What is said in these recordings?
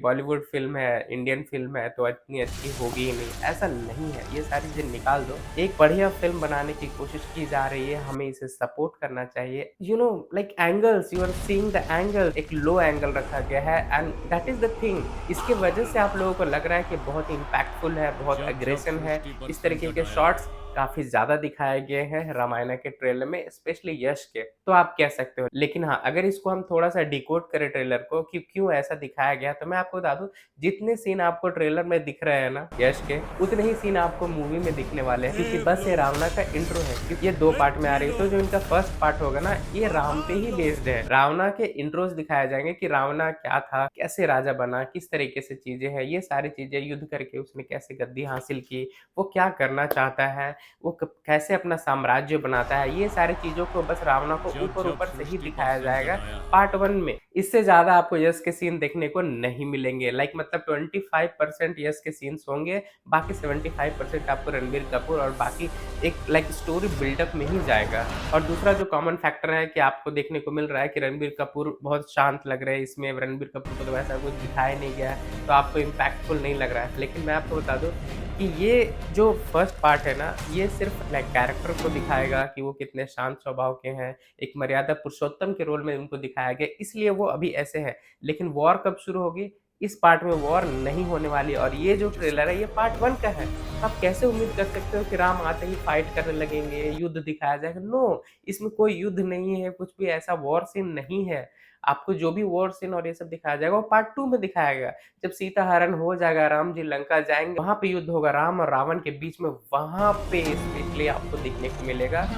Bollywood film है, Indian film है तो इतनी अच्छी होगी ही नहीं, ऐसा नहीं है। ये सारी चीज़ें निकाल दो। एक बढ़िया फ़िल्म बनाने की कोशिश की जा रही है, हमें इसे सपोर्ट करना चाहिए। You know like angles, you are seeing the angle, एक लो एंगल रखा गया है and that is the thing. इसकी वजह से आप लोगों को लग रहा है कि बहुत इम्पैक्टफुल है, बहुत जब जब एग्रेशन है। सृष्टि पर इस तरीके के संकट आया। शॉट्स काफ़ी ज़्यादा दिखाए गए हैं रामायणा के ट्रेलर में, स्पेशली यश के, तो आप कह सकते हो। लेकिन हाँ, अगर इसको हम थोड़ा-सा डिकोड करें ट्रेलर को कि क्यों ऐसा दिखाया गया, तो मैं आपको बता दूँ, जितने सीन आपको ट्रेलर में दिख रहे हैं ना यश के, उतने ही सीन आपको मूवी में दिखने वाले हैं, क्योंकि बस ये रावणा का इंट्रो है, क्योंकि ये 2 पार्ट में आ रही है, तो जो इनका फर्स्ट पार्ट होगा ना, ये राम पे ही बेस्ड है। रावणा के इंट्रोस दिखाए जाएँगे कि रावणा क्या था, कैसे राजा बना, किस तरीके से चीज़ें हैं, ये सारी चीज़ें युद्ध करके उसने कैसे गद्दी हासिल की, वो क्या करना चाहता है, वो कैसे अपना साम्राज्य बनाता है, ये सारी चीज़ों को बस रावणा को जब जब ऊपर-ऊपर से ही सृष्टि पर दिखाया संकट जाएगा आया। पार्ट 1 में। इससे ज़्यादा आपको यश के सीन देखने को नहीं मिलेंगे। लाइक मतलब 25% यश के सीन्स होंगे, बाकी 75% आपको रणबीर कपूर और बाकी एक लाइक स्टोरी बिल्डअप में ही जाएगा। और दूसरा जो कॉमन फैक्टर है कि आपको देखने को मिल रहा है कि रणबीर कपूर बहुत शांत लग रहे हैं इसमें, रणबीर कपूर को तो वैसा कुछ दिखाया नहीं गया है, तो आपको इम्पैक्टफुल नहीं लग रहा है। लेकिन मैं आपको बता दूँ कि ये जो फर्स्ट पार्ट है ना, ये सिर्फ़ लाइक कैरेक्टर को दिखाएगा कि वो कितने शांत स्वभाव के हैं, एक मर्यादा पुरुषोत्तम के रोल में उनको दिखाया गया, इसलिए वो अभी ऐसे हैं। लेकिन वॉर कब शुरू होगी? इस पार्ट में वॉर नहीं होने वाली और ये जो ट्रेलर है, ये पार्ट 1 का है। तो आप कैसे उम्मीद कर सकते हो कि राम आते ही फाइट करने लगेंगे, युद्ध दिखाया जाएगा? नो, इसमें कोई युद्ध नहीं है, कुछ भी ऐसा वॉर सीन नहीं है। आपको जो भी वॉर सीन और ये सब दिखाया जाएगा, वो पार्ट 2 में दिखाया गया। जब सीता हरण हो जाएगा, राम जी लंका जाएँगे, वहाँ पे युद्ध होगा राम और रावण के बीच में, वहाँ पे स्पेशली आपको देखने को मिलेगा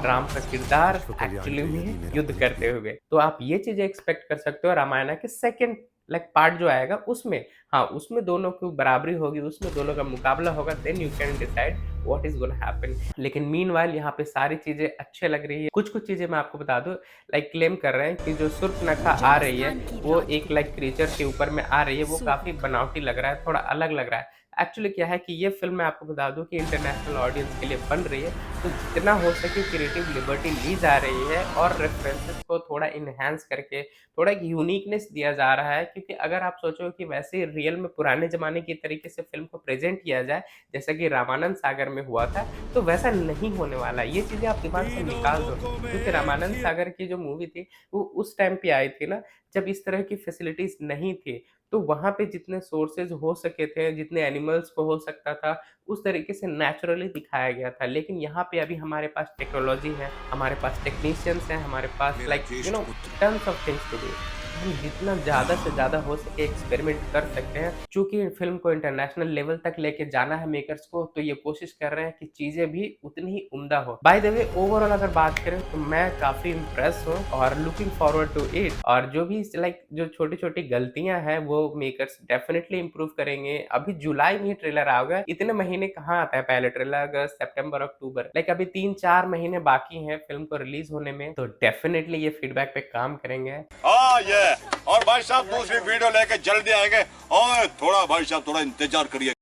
राम का किरदार विश्व कल्याण एक्चुअली के लिए में ही मेरा युद्ध बलिदान। करते हुए। तो आप ये चीज़ें एक्सपेक्ट कर सकते हो रामायण के सेकंड लाइक पार्ट जो आएगा उसमें। हाँ, उसमें दोनों की बराबरी होगी, उसमें दोनों का मुकाबला होगा, then you can decide what is gonna happen. लेकिन मीनव्हाइल यहाँ पे सारी चीज़ें अच्छे लग रही है। कुछ-कुछ चीज़ें मैं आपको बता दूँ, लाइक क्लेम कर रहे हैं कि जो शूर्पणखा आ रही है, राजस्थान की वो एक लाइक राजकुमारी क्रीचर के ऊपर में आ रही है, वो काफ़ी सुपर्ब। बनावटी लग रहा है, थोड़ा अलग लग रहा है। एक्चुअली क्या है कि ये फ़िल्म मैं आपको बता दूँ कि इंटरनेशनल ऑडियंस के लिए बन रही है, तो जितना हो सके क्रिएटिव लिबर्टी ली जा रही है और रेफरेंसेस को थोड़ा एनहांस करके, थोड़ा एक यूनिकनेस दिया जा रहा है, क्योंकि अगर आप सोचो कि वैसे रियल में पुराने ज़माने की तरीके से फ़िल्म को प्रेज़ेंट किया जाए, जैसा कि रामानंद सागर में हुआ था, तो वैसा नहीं होने वाला है। ये चीज़ें आप दिमाग से तीनों निकाल दो, लोकों क्योंकि में रामानंद सिर। सागर की जो मूवी थी, वो उस टाइम पे आई थी ना, जब इस तरह की फैसिलिटीज़ नहीं थी। तो वहाँ पे जितने सोर्सेज़ हो सके थे, जितने एनिमल्स को हो सकता था, उस तरीके से नेचुरली दिखाया गया था। लेकिन यहाँ पे अभी हमारे पास टेक्नोलॉजी है, हमारे पास टेक्नीशियंस हैं, हमारे पास मेरा लाइक यू ज्येष्ठ नो पुत्र। Tons of things to do. हम जितना ज़्यादा से ज़्यादा हो सके एक्सपेरिमेंट कर सकते हैं। चूँकि फ़िल्म को इंटरनेशनल लेवल तक लेके जाना है मेकर्स को, तो ये कोशिश कर रहे हैं कि चीज़ें भी उतनी ही उम्दा हो। बाय द वे ओवरऑल अगर बात करें तो मैं काफ़ी इम्प्रेस हूँ और लुकिंग फॉरवर्ड टू इट। और जो भी लाइक जो छोटी-छोटी गलतियाँ हैं वो मेकर्स डेफिनिटली इम्प्रूव करेंगे। अभी जुलाई में ही ट्रेलर आएगा, इतने महीने कहाँ आता है पहले ट्रेलर, अगस्त, सितंबर, अक्टूबर, लाइक अभी 3-4 महीने बाकी हैं फ़िल्म को रिलीज़ होने में, तो डेफिनिटली ये फीडबैक पे काम करेंगे। हाँ ये। और भाई साहब दूसरी वीडियो लेके जल्दी आएंगे। और थोड़ा भाई साहब थोड़ा इंतजार करिए।